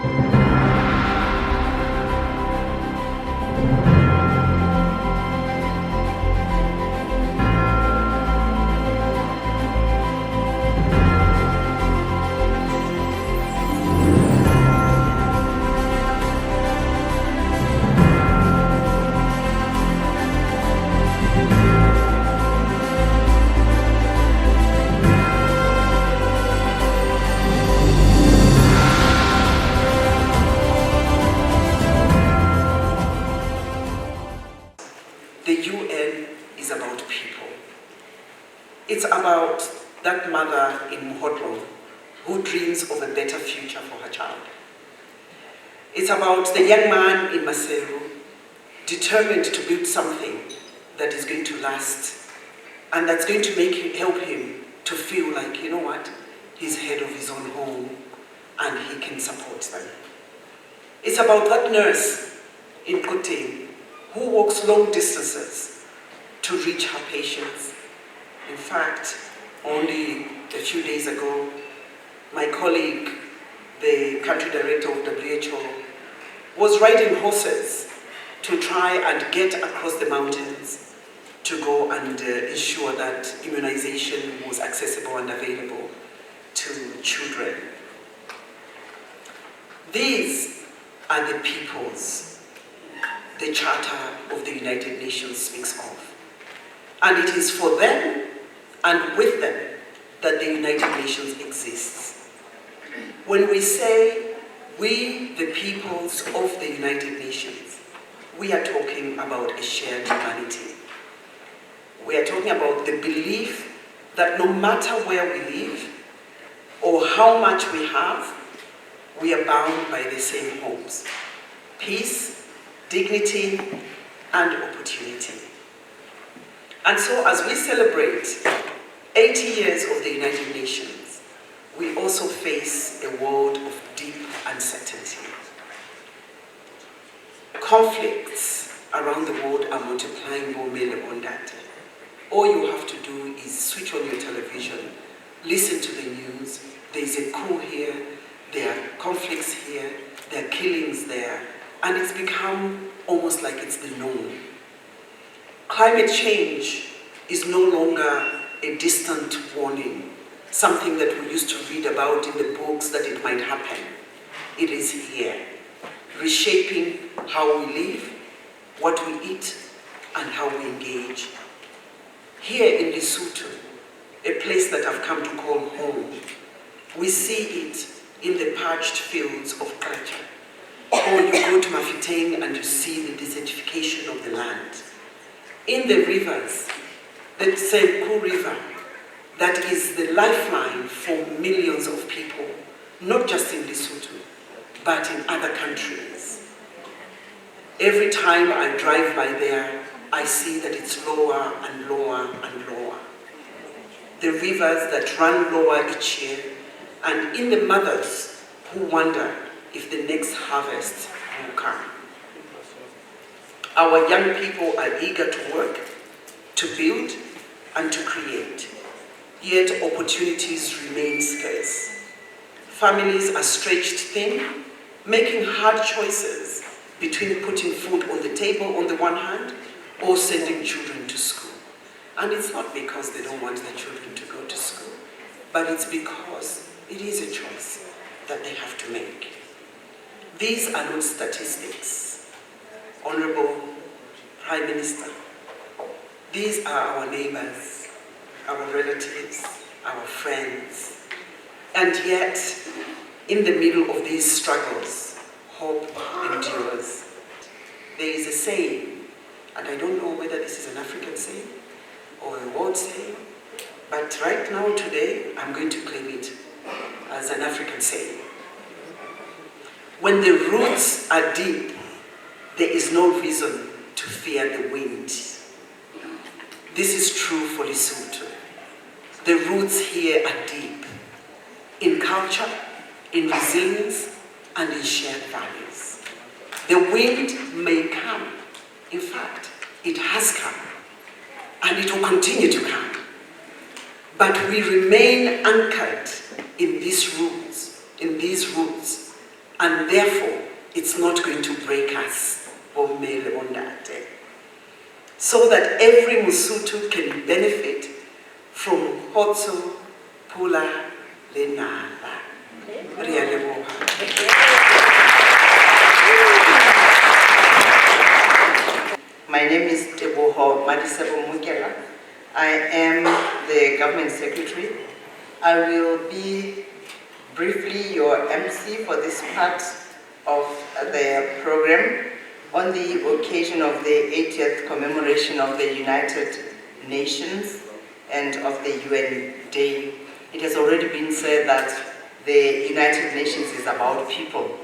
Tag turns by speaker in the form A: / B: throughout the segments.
A: The UN is about people. It's about that mother in Mohotlo who dreams of a better future for her child. It's about the young man in Maseru determined to build something that is going to last and that's going to help him to feel like, you know what, he's head of his own home and he can support them. It's about that nurse in Kote who walks long distances to reach her patients. In fact, only a few days ago, my colleague, the country director of WHO, was riding horses to try and get across the mountains to go and ensure that immunization was accessible and available to children. These are the peoples the Charter of the United Nations speaks of. And it is for them and with them that the United Nations exists. When we say we, the peoples of the United Nations, we are talking about a shared humanity. We are talking about the belief that no matter where we live or how much we have, we are bound by the same hopes: peace, dignity, and opportunity. And so as we celebrate 80 years of the United Nations, we also face a world of deep uncertainty. Conflicts around the world are multiplying on that. All you have to do is switch on your television, listen to the news. There is a coup here, there are conflicts here, there are killings there, and it's become almost like it's the norm. Climate change is no longer a distant warning, something that we used to read about in the books that it might happen. It is here, reshaping how we live, what we eat, and how we engage. Here in Lesotho, a place that I've come to call home, we see it in the parched fields of culture. Or you go to Mafeteng and you see the desertification of the land. In the rivers, the Senku River, that is the lifeline for millions of people, not just in Lesotho, but in other countries. Every time I drive by there, I see that it's lower and lower and lower. The rivers that run lower each year, and in the mothers who wonder if the next harvest will come. Our young people are eager to work, to build, and to create, yet opportunities remain scarce. Families are stretched thin, making hard choices between putting food on the table on the one hand, or sending children to school. And it's not because they don't want their children to go to school, but it's because it is a choice that they have to make. These are not statistics. Honorable Prime Minister, these are our neighbors, our relatives, our friends. And yet, in the middle of these struggles, hope endures. There is a saying, and I don't know whether this is an African saying or a world saying, but right now, today, I'm going to claim it as an African saying. When the roots are deep, there is no reason to fear the wind. This is true for Lesotho. The roots here are deep, in culture, in resilience, and in shared values. The wind may come. In fact, it has come, and it will continue to come. But we remain anchored in these roots, and therefore it's not going to break us, so that every Mosotho can benefit from Hotso, Pula, Lenala.
B: My name is Teboho Madisebo Mukela. I am the Government Secretary. I will be briefly your MC for this part of the program on the occasion of the 80th commemoration of the United Nations and of the UN Day. It has already been said that the United Nations is about people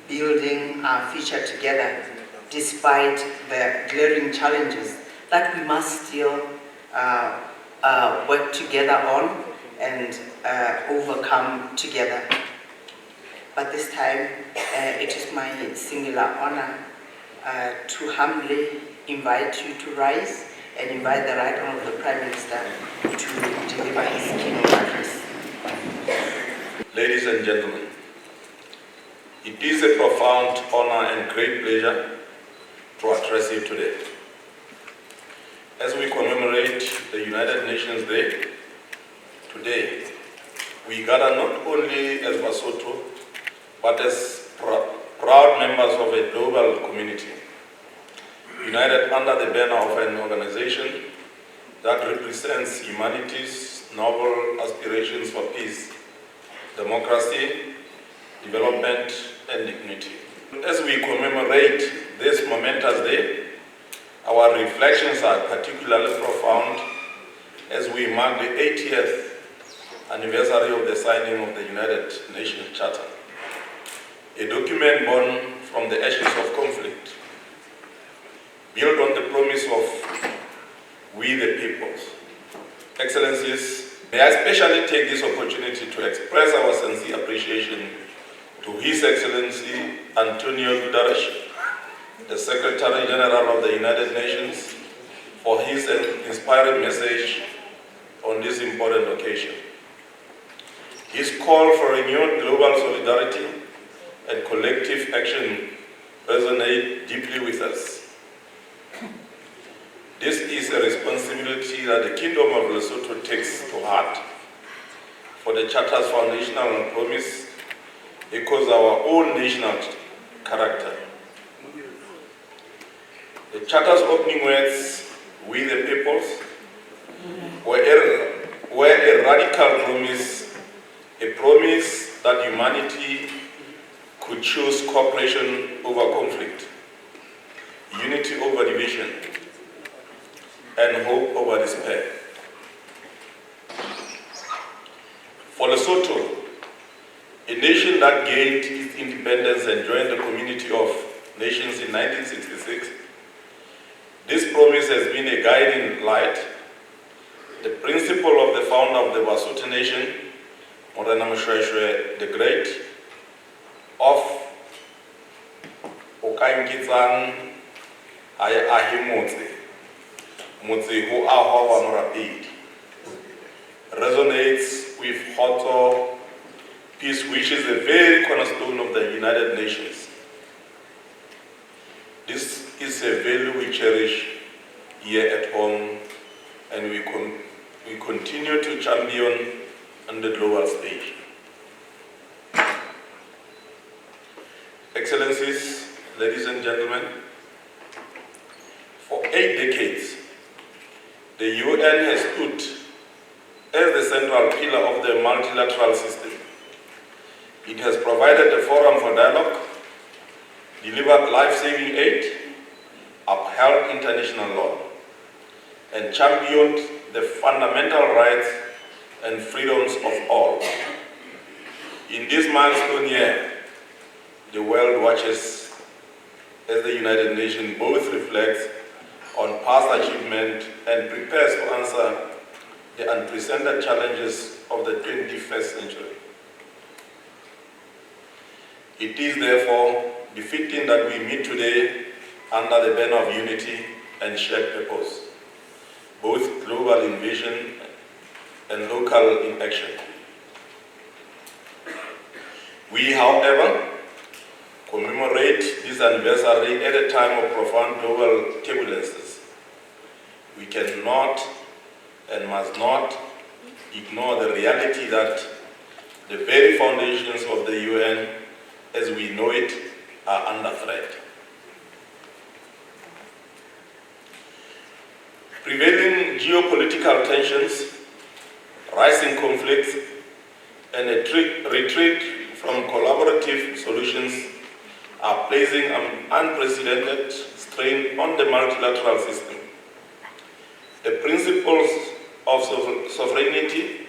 B: building our future together despite the glaring challenges that we must still work together on and overcome together. But this time, it is my singular honor to humbly invite you to rise and invite the Right Honourable Prime Minister to deliver his keynote address.
C: Ladies and gentlemen, it is a profound honor and great pleasure to address you today. As we commemorate the United Nations Day, today we gather not only as Basotho, but as proud members of a global community, united under the banner of an organization that represents humanity's noble aspirations for peace, democracy, development, and dignity. As we commemorate this momentous day, our reflections are particularly profound as we mark the 80th anniversary of the signing of the United Nations Charter, a document born from the ashes of conflict, built on the promise of we the peoples. Excellencies, may I especially take this opportunity to express our sincere appreciation to His Excellency Antonio Guterres, the Secretary General of the United Nations, for his inspiring message on this important occasion. His call for renewed global solidarity and collective action resonate deeply with us. This is a responsibility that the Kingdom of Lesotho takes to heart, for the Charter's foundational promise echoes our own national character. The Charter's opening words, we the peoples, were a radical promise, a promise that humanity could choose cooperation over conflict, unity over division, and hope over despair. For Lesotho, a nation that gained its independence and joined the community of nations in 1966, this promise has been a guiding light. The principle of the founder of the Basotho nation, Morena Moshoeshoe the Great, of Okankitsang Ahimotse, Motse Ho Ahwa Morapedi, resonates with Hotso peace, which is a very cornerstone of the United Nations. This is a value we cherish here at home, and we continue to champion on the global stage. Excellencies, ladies and gentlemen, for 8 decades, the UN has stood as the central pillar of the multilateral system. It has provided a forum for dialogue, delivered life-saving aid, upheld international law, and championed the fundamental rights and freedoms of all. In this milestone year, the world watches as the United Nations both reflects on past achievement and prepares to answer the unprecedented challenges of the 21st century. It is therefore befitting that we meet today under the banner of unity and shared purpose, both global in vision and local in action. We, however, commemorate this anniversary at a time of profound global turbulences, we cannot and must not ignore the reality that the very foundations of the UN as we know it are under threat. Prevailing geopolitical tensions, rising conflicts, and a retreat from collaborative solutions are placing an unprecedented strain on the multilateral system. The principles of sovereignty,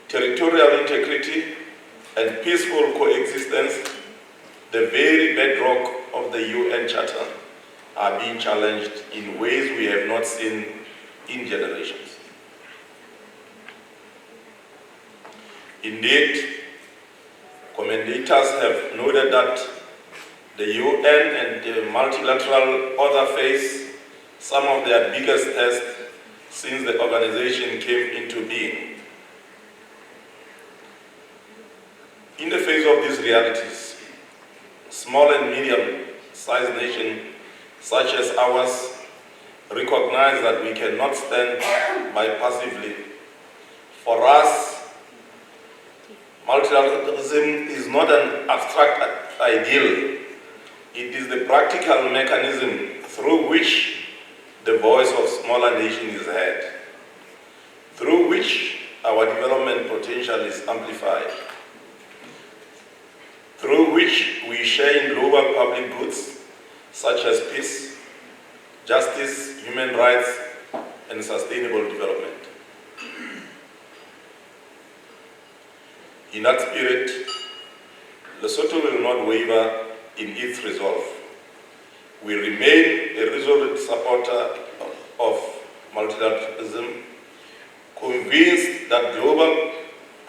C: territorial integrity, and peaceful coexistence, the very bedrock of the UN Charter, are being challenged in ways we have not seen in generations. Indeed, commentators have noted that the UN and the multilateral order face some of their biggest tests since the organization came into being. In the face of these realities, small and medium-sized nations such as ours recognize that we cannot stand by passively. For us, multilateralism is not an abstract ideal. It is the practical mechanism through which the voice of smaller nations is heard, through which our development potential is amplified, through which we share in global public goods such as peace, justice, human rights, and sustainable development. In that spirit, Lesotho will not waver in its resolve. We remain a resolute supporter of multilateralism, convinced that global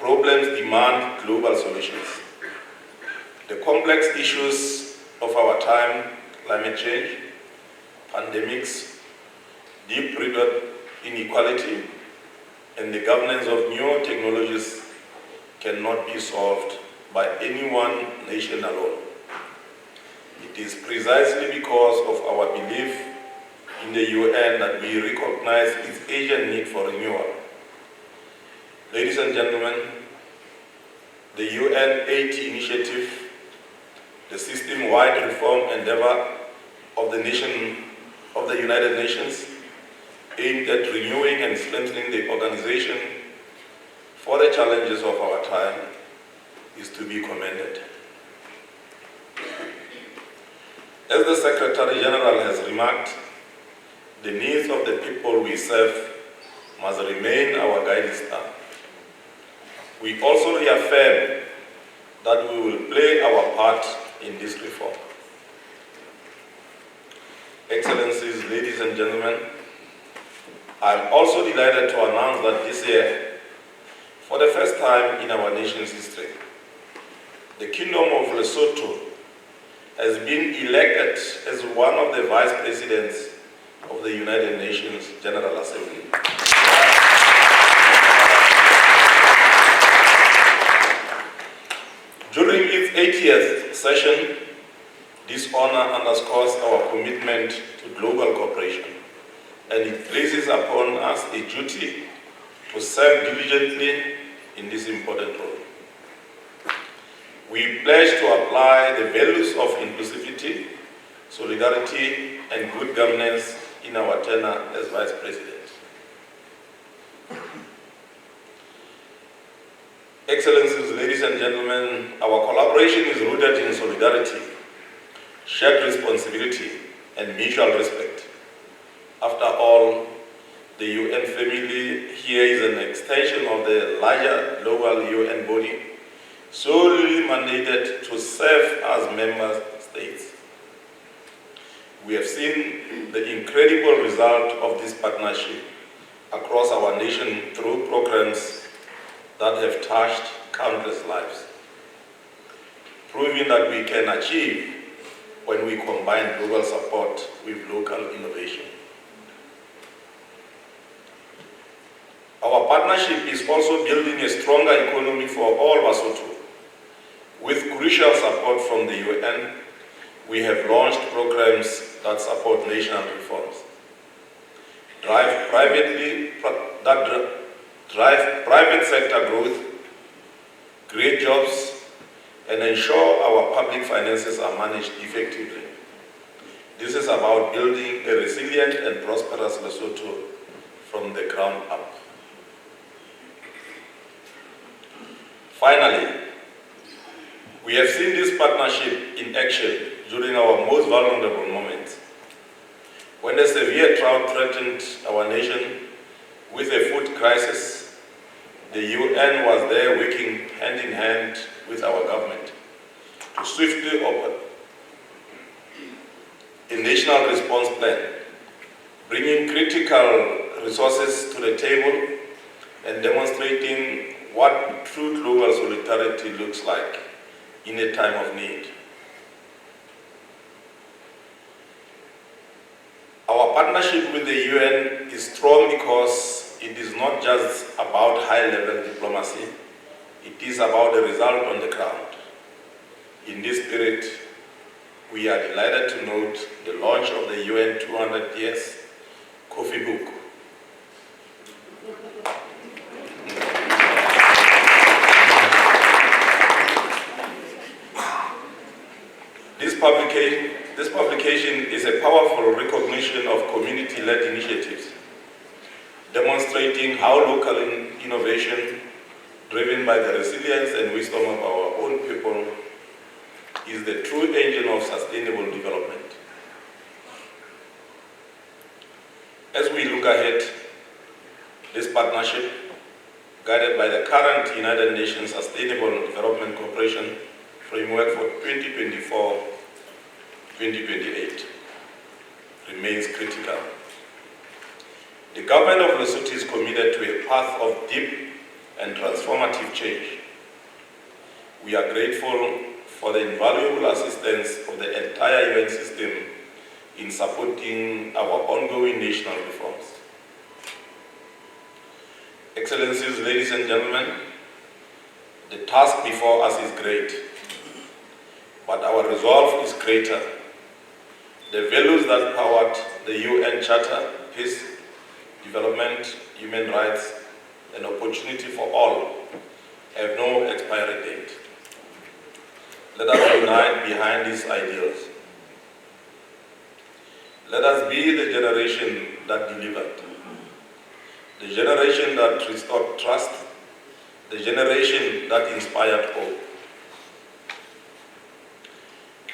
C: problems demand global solutions. The complex issues of our time, climate change, pandemics, deep-rooted inequality, and the governance of new technologies cannot be solved by any one nation alone. It is precisely because of our belief in the UN that we recognize its urgent need for renewal. Ladies and gentlemen, the UN 80 initiative, the system-wide reform endeavor of the United Nations, aimed at renewing and strengthening the organization for the challenges of our time, is to be commended. As the Secretary General has remarked, the needs of the people we serve must remain our guiding star. We also reaffirm that we will play our part in this reform. Excellencies, ladies and gentlemen, I am also delighted to announce that this year, for the first time in our nation's history, the Kingdom of Lesotho has been elected as one of the Vice Presidents of the United Nations General Assembly. During its 80th session, this honor underscores our commitment to global cooperation, and it places upon us a duty to serve diligently in this important role. We pledge to apply the values of inclusivity, solidarity, and good governance in our tenure as Vice President. Excellencies, ladies and gentlemen, our collaboration is rooted in solidarity, shared responsibility, and mutual respect. After all, the UN family here is an extension of the larger global UN body, solely mandated to serve as member states. We have seen the incredible result of this partnership across our nation through programs that have touched countless lives, proving that we can achieve when we combine global support with local innovation. Our partnership is also building a stronger economy for all Lesotho, with crucial support from the UN we have launched programs that support national reforms, drive private sector growth, create jobs, and ensure our public finances are managed effectively. This is about building a resilient and prosperous Lesotho from the ground up. Finally, we have seen this partnership in action during our most vulnerable moments. When a severe drought threatened our nation with a food crisis, the UN was there working hand in hand with our government to swiftly open a national response plan, bringing critical resources to the table and demonstrating what true global solidarity looks like in a time of need. Our partnership with the UN is strong because it is not just about high-level diplomacy, it is about the result on the ground. In this spirit, we are delighted to note the launch of the UN 200 Years Coffee Book. This publication is a powerful recognition of community-led initiatives, demonstrating how local innovation, driven by the resilience and wisdom of our own people, is the true engine of sustainable development. As we look ahead, this partnership, guided by the current United Nations Sustainable Development Cooperation Framework for 2024-2028, remains critical. The government of Lesotho is committed to a path of deep and transformative change. We are grateful for the invaluable assistance of the entire UN system in supporting our ongoing national reforms. Excellencies, ladies and gentlemen, the task before us is great, but our resolve is greater. The values that powered the UN Charter, peace, development, human rights, and opportunity for all, have no expiry date. Let us unite behind these ideals. Let us be the generation that delivered, the generation that restored trust, the generation that inspired hope.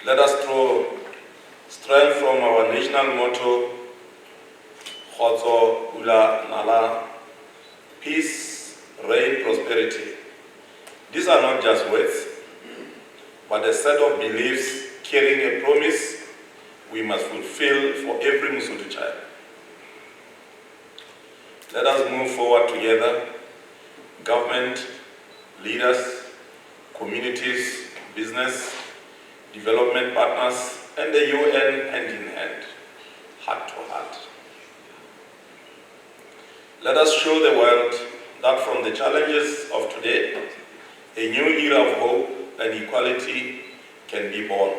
C: Let us draw strength from our national motto, Khotso, Ula, Nala, peace, reign, prosperity. These are not just words, but a set of beliefs carrying a promise we must fulfill for every Lesotho child. Let us move forward together, government, leaders, communities, business, development partners, and the UN hand in hand, heart to heart. Let us show the world that from the challenges of today, a new era of hope and equality can be born.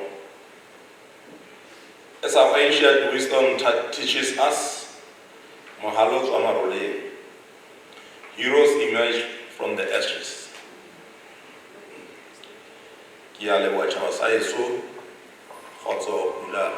C: As our ancient wisdom teaches us, Mohalos Amarole, heroes emerge from the ashes. Ki a leboha tjhaba sa heso, kgotso, pula,